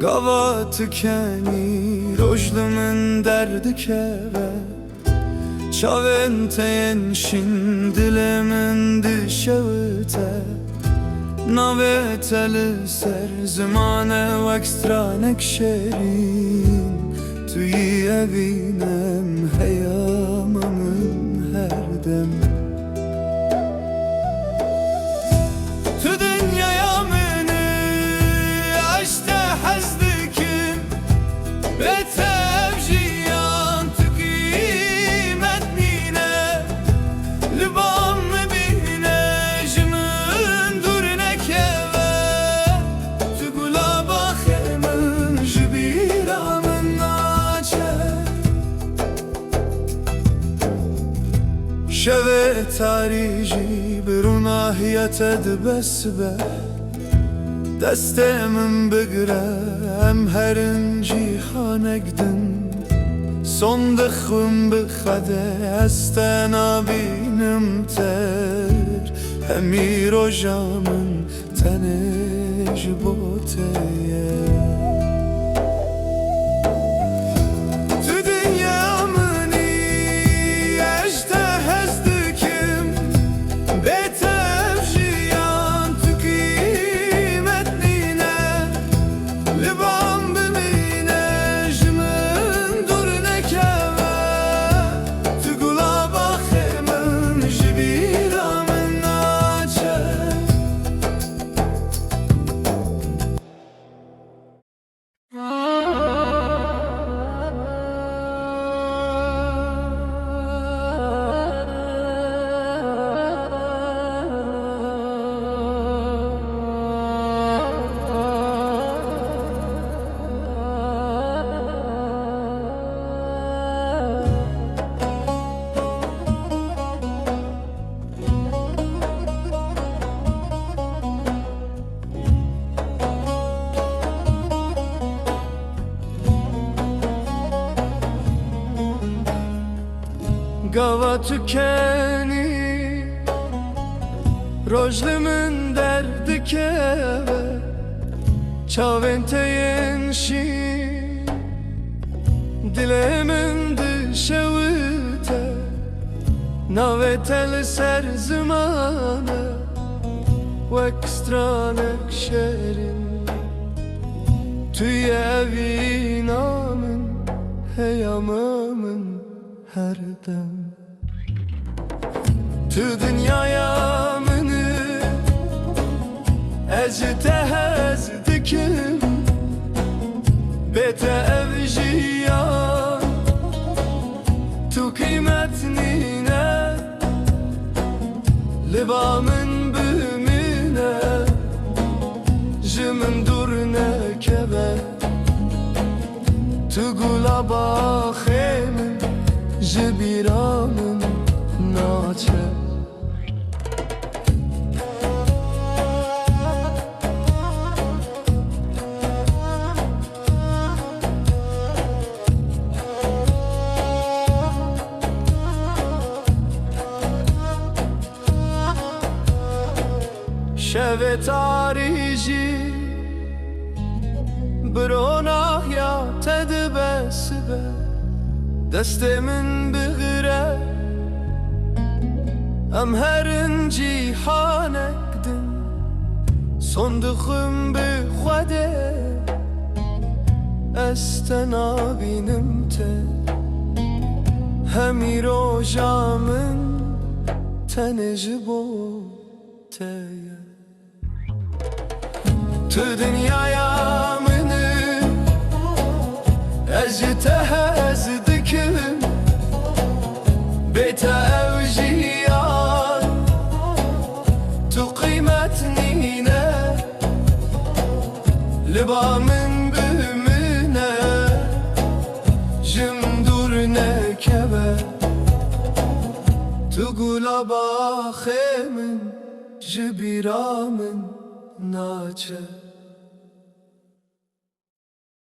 Gava tükeni rojlumun derdi keve Çavente şin dilimin dişevite Naveteli ser zimane ve ekstranek şerin Tüyi evinem heyamamın her dem Tu dünyaya meni işte hazdikim ve tevciyan tu kıymet nine Libam bine jmin durne keve Tu gula bakhemin jbiramın naçe Şeve tarici بروناهیت دبسبه دستم بگرم هرنجی خانگدن صندخم بخده استنا بینم تر همی روژامن تنج بوتیه Gava tükeni rojlumun derdi keve Çavente şin dilimin dişevite Navetel ser zimane ve ekstranek şerin Tüy evinamın heyamamın her dem Tu dünyaya meni ectehaz dikim Bete evjiyan Tu kıymet nine Libamın bümüne Jimin durne kebe Tu gula bakhemin جبیرامم ناچه شب تاریجی بروناه یا تدبسبه دستمن بغره ام هرنجی حانکدن صندخم بخوده استنابینم ته همی روژامن تنجبو تیه تو dünyaya meni ectehaz dikim Bete evjiyan Tu kıymet nine Libamın bümüne Jim durne kebe Tu gula bakhemin Jibiramın naçe